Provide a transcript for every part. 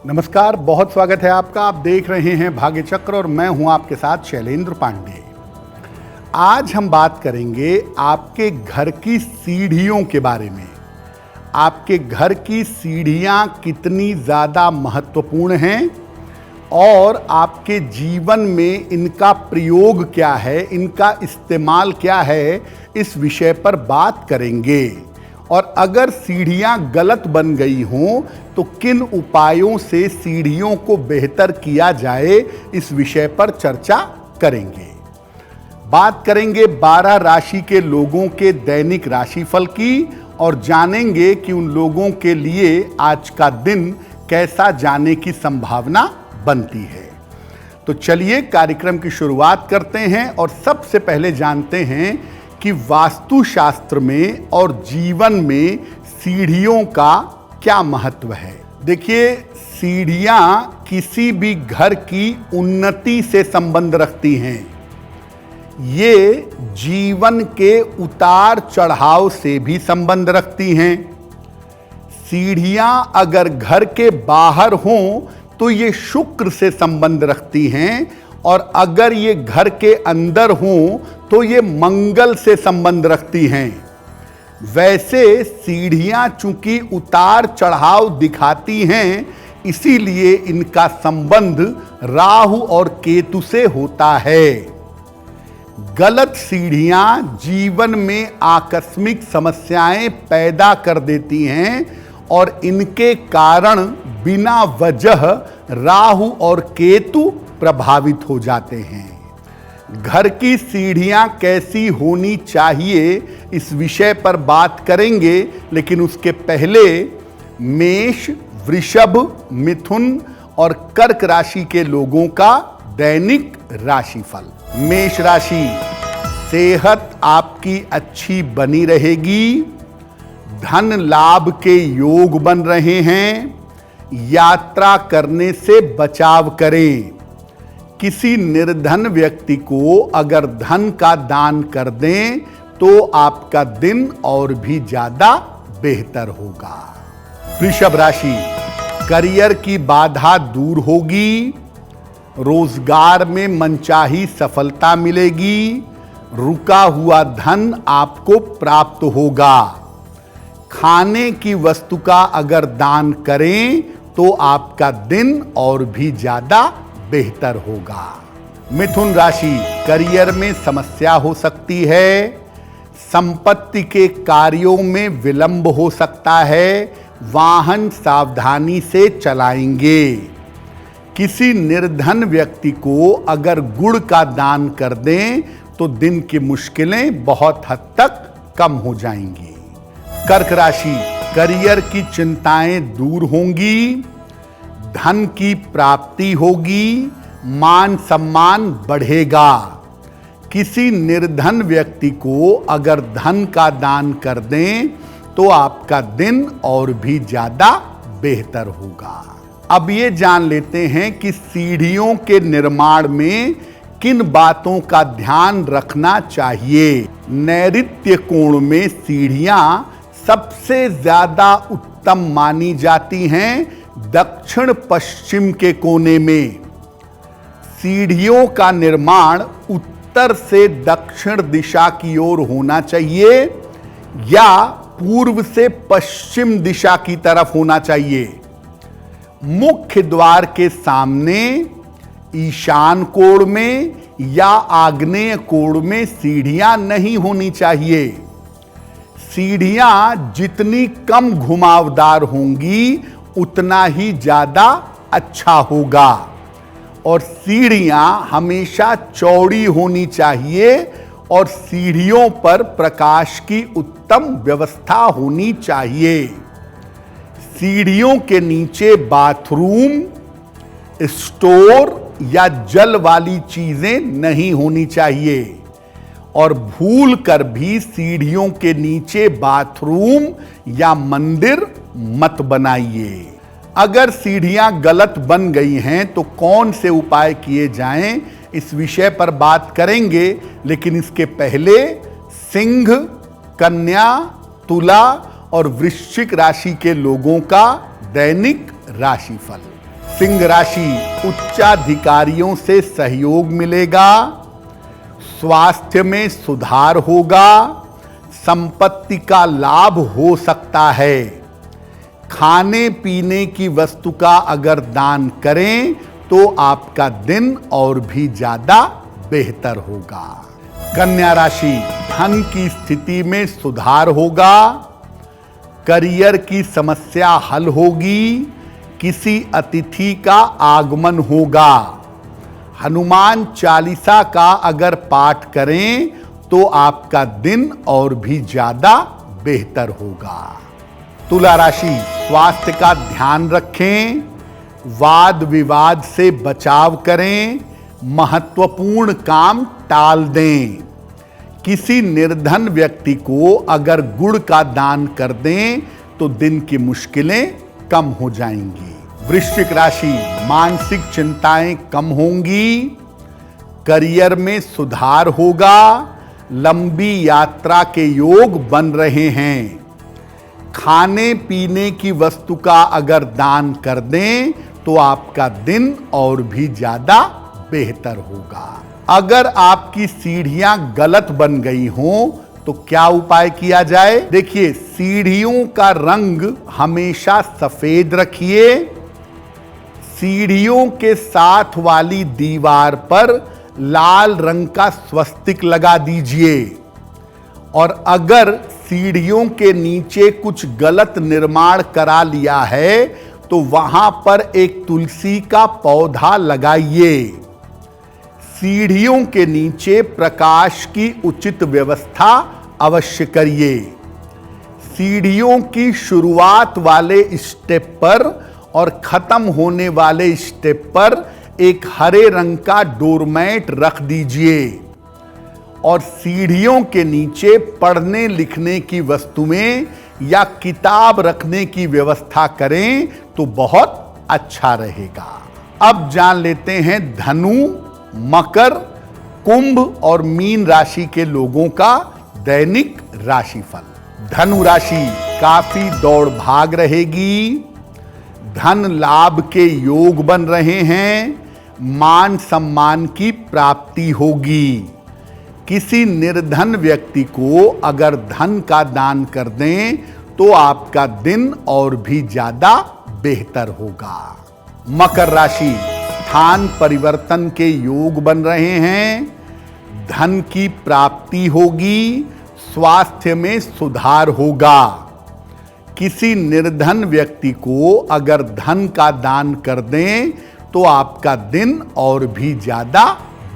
नमस्कार, बहुत स्वागत है आपका। आप देख रहे हैं भाग्य चक्र और मैं हूं आपके साथ शैलेंद्र पांडे। आज हम बात करेंगे आपके घर की सीढ़ियों के बारे में। आपके घर की सीढ़ियां कितनी ज़्यादा महत्वपूर्ण हैं और आपके जीवन में इनका प्रयोग क्या है, इनका इस्तेमाल क्या है, इस विषय पर बात करेंगे। और अगर सीढ़ियां गलत बन गई हों तो किन उपायों से सीढ़ियों को बेहतर किया जाए, इस विषय पर चर्चा करेंगे। बात करेंगे 12 राशि के लोगों के दैनिक राशिफल की और जानेंगे कि उन लोगों के लिए आज का दिन कैसा जाने की संभावना बनती है। तो चलिए कार्यक्रम की शुरुआत करते हैं और सबसे पहले जानते हैं कि वास्तुशास्त्र में और जीवन में सीढ़ियों का क्या महत्व है। देखिए, सीढ़ियां किसी भी घर की उन्नति से संबंध रखती हैं। ये जीवन के उतार चढ़ाव से भी संबंध रखती हैं। सीढ़ियां अगर घर के बाहर हों तो ये शुक्र से संबंध रखती हैं और अगर ये घर के अंदर हों तो ये मंगल से संबंध रखती हैं। वैसे सीढ़ियां चूंकि उतार चढ़ाव दिखाती हैं, इसीलिए इनका संबंध राहु और केतु से होता है। गलत सीढ़ियां जीवन में आकस्मिक समस्याएं पैदा कर देती हैं और इनके कारण बिना वजह राहु और केतु प्रभावित हो जाते हैं। घर की सीढ़ियां कैसी होनी चाहिए, इस विषय पर बात करेंगे, लेकिन उसके पहले मेष, वृषभ, मिथुन और कर्क राशि के लोगों का दैनिक राशिफल। मेष राशि, सेहत आपकी अच्छी बनी रहेगी। धन लाभ के योग बन रहे हैं। यात्रा करने से बचाव करें। किसी निर्धन व्यक्ति को अगर धन का दान कर दें तो आपका दिन और भी ज्यादा बेहतर होगा। वृषभ राशि, करियर की बाधा दूर होगी। रोजगार में मनचाही सफलता मिलेगी। रुका हुआ धन आपको प्राप्त होगा। खाने की वस्तु का अगर दान करें तो आपका दिन और भी ज्यादा बेहतर होगा। मिथुन राशि, करियर में समस्या हो सकती है। संपत्ति के कार्यों में विलंब हो सकता है। वाहन सावधानी से चलाएंगे। किसी निर्धन व्यक्ति को अगर गुड़ का दान कर दें तो दिन की मुश्किलें बहुत हद तक कम हो जाएंगी। कर्क राशि, करियर की चिंताएं दूर होंगी। धन की प्राप्ति होगी। मान सम्मान बढ़ेगा। किसी निर्धन व्यक्ति को अगर धन का दान कर दें तो आपका दिन और भी ज्यादा बेहतर होगा। अब ये जान लेते हैं कि सीढ़ियों के निर्माण में किन बातों का ध्यान रखना चाहिए। नैऋत्य कोण में सीढ़ियां सबसे ज्यादा उत्तम मानी जाती हैं। दक्षिण पश्चिम के कोने में सीढ़ियों का निर्माण उत्तर से दक्षिण दिशा की ओर होना चाहिए या पूर्व से पश्चिम दिशा की तरफ होना चाहिए। मुख्य द्वार के सामने ईशान कोण में या आग्नेय कोण में सीढ़ियां नहीं होनी चाहिए। सीढ़ियां जितनी कम घुमावदार होंगी उतना ही ज्यादा अच्छा होगा और सीढ़ियां हमेशा चौड़ी होनी चाहिए और सीढ़ियों पर प्रकाश की उत्तम व्यवस्था होनी चाहिए। सीढ़ियों के नीचे बाथरूम, स्टोर या जल वाली चीजें नहीं होनी चाहिए और भूल कर भी सीढ़ियों के नीचे बाथरूम या मंदिर मत बनाइए। अगर सीढ़ियां गलत बन गई हैं तो कौन से उपाय किए जाएं, इस विषय पर बात करेंगे, लेकिन इसके पहले सिंह, कन्या, तुला और वृश्चिक राशि के लोगों का दैनिक राशिफल। सिंह राशि, उच्चाधिकारियों से सहयोग मिलेगा, स्वास्थ्य में सुधार होगा, संपत्ति का लाभ हो सकता है। खाने पीने की वस्तु का अगर दान करें तो आपका दिन और भी ज्यादा बेहतर होगा। कन्या राशि, धन की स्थिति में सुधार होगा, करियर की समस्या हल होगी, किसी अतिथि का आगमन होगा। हनुमान चालीसा का अगर पाठ करें तो आपका दिन और भी ज्यादा बेहतर होगा। तुला राशि, स्वास्थ्य का ध्यान रखें, वाद विवाद से बचाव करें, महत्वपूर्ण काम टाल दें। किसी निर्धन व्यक्ति को अगर गुड़ का दान कर दें तो दिन की मुश्किलें कम हो जाएंगी। वृश्चिक राशि, मानसिक चिंताएं कम होंगी, करियर में सुधार होगा, लंबी यात्रा के योग बन रहे हैं। खाने पीने की वस्तु का अगर दान कर दें तो आपका दिन और भी ज्यादा बेहतर होगा। अगर आपकी सीढ़ियां गलत बन गई हों तो क्या उपाय किया जाए? देखिए, सीढ़ियों का रंग हमेशा सफेद रखिए, सीढ़ियों के साथ वाली दीवार पर लाल रंग का स्वस्तिक लगा दीजिए, और अगर सीढ़ियों के नीचे कुछ गलत निर्माण करा लिया है तो वहां पर एक तुलसी का पौधा लगाइए। सीढ़ियों के नीचे प्रकाश की उचित व्यवस्था अवश्य करिए। सीढ़ियों की शुरुआत वाले स्टेप पर और खत्म होने वाले स्टेप पर एक हरे रंग का डोरमैट रख दीजिए, और सीढ़ियों के नीचे पढ़ने लिखने की वस्तुएं या किताब रखने की व्यवस्था करें तो बहुत अच्छा रहेगा। अब जान लेते हैं धनु, मकर, कुंभ और मीन राशि के लोगों का दैनिक राशिफल। धनु राशि, काफी दौड़ भाग रहेगी, धन लाभ के योग बन रहे हैं, मान सम्मान की प्राप्ति होगी। किसी निर्धन व्यक्ति को अगर धन का दान कर दें तो आपका दिन और भी ज्यादा बेहतर होगा। मकर राशि, स्थान परिवर्तन के योग बन रहे हैं, धन की प्राप्ति होगी, स्वास्थ्य में सुधार होगा। किसी निर्धन व्यक्ति को अगर धन का दान कर दें तो आपका दिन और भी ज्यादा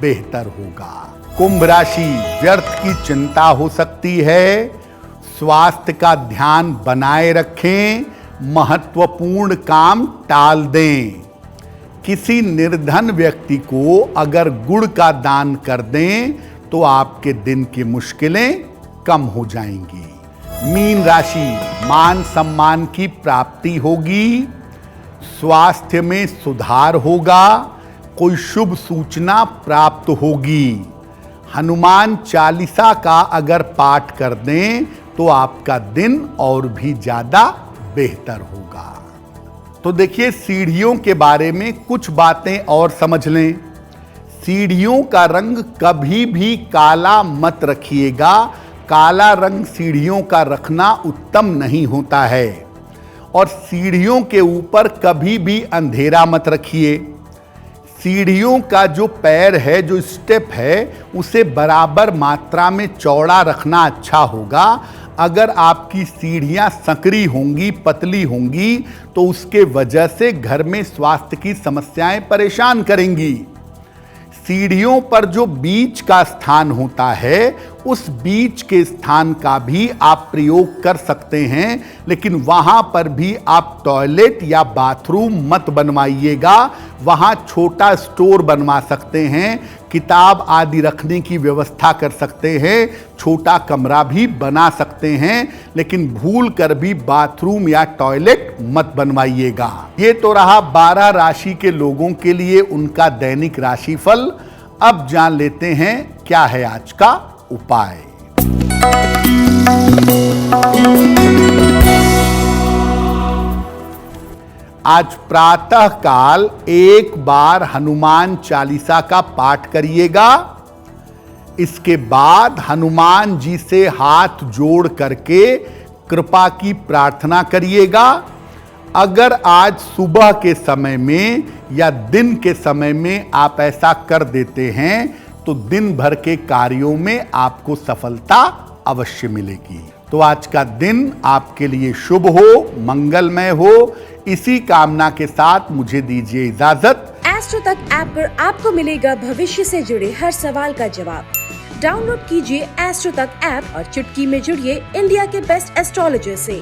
बेहतर होगा। कुंभ राशि, व्यर्थ की चिंता हो सकती है, स्वास्थ्य का ध्यान बनाए रखें, महत्वपूर्ण काम टाल दें। किसी निर्धन व्यक्ति को अगर गुड़ का दान कर दें तो आपके दिन की मुश्किलें कम हो जाएंगी। मीन राशि, मान सम्मान की प्राप्ति होगी, स्वास्थ्य में सुधार होगा, कोई शुभ सूचना प्राप्त होगी। हनुमान चालीसा का अगर पाठ कर दें तो आपका दिन और भी ज्यादा बेहतर होगा। तो देखिए, सीढ़ियों के बारे में कुछ बातें और समझ लें। सीढ़ियों का रंग कभी भी काला मत रखिएगा, काला रंग सीढ़ियों का रखना उत्तम नहीं होता है। और सीढ़ियों के ऊपर कभी भी अंधेरा मत रखिए। सीढ़ियों का जो पैर है, जो स्टेप है, उसे बराबर मात्रा में चौड़ा रखना अच्छा होगा। अगर आपकी सीढ़ियां संकरी होंगी, पतली होंगी, तो उसके वजह से घर में स्वास्थ्य की समस्याएं परेशान करेंगी। सीढ़ियों पर जो बीच का स्थान होता है, उस बीच के स्थान का भी आप प्रयोग कर सकते हैं, लेकिन वहां पर भी आप टॉयलेट या बाथरूम मत बनवाइएगा। वहां छोटा स्टोर बनवा सकते हैं, किताब आदि रखने की व्यवस्था कर सकते हैं, छोटा कमरा भी बना सकते हैं, लेकिन भूल कर भी बाथरूम या टॉयलेट मत बनवाइएगा। ये तो रहा 12 राशि के लोगों के लिए उनका दैनिक राशिफल। अब जान लेते हैं क्या है आज का उपाय। आज प्रातः काल एक बार हनुमान चालीसा का पाठ करिएगा। इसके बाद हनुमान जी से हाथ जोड़ करके कृपा की प्रार्थना करिएगा। अगर आज सुबह के समय में या दिन के समय में आप ऐसा कर देते हैं तो दिन भर के कार्यों में आपको सफलता अवश्य मिलेगी। तो आज का दिन आपके लिए शुभ हो, मंगलमय हो, इसी कामना के साथ मुझे दीजिए इजाजत। एस्ट्रो तक ऐप पर आपको मिलेगा भविष्य से जुड़े हर सवाल का जवाब। डाउनलोड कीजिए एस्ट्रो तक ऐप और चुटकी में जुड़िए इंडिया के बेस्ट एस्ट्रोलॉजर से।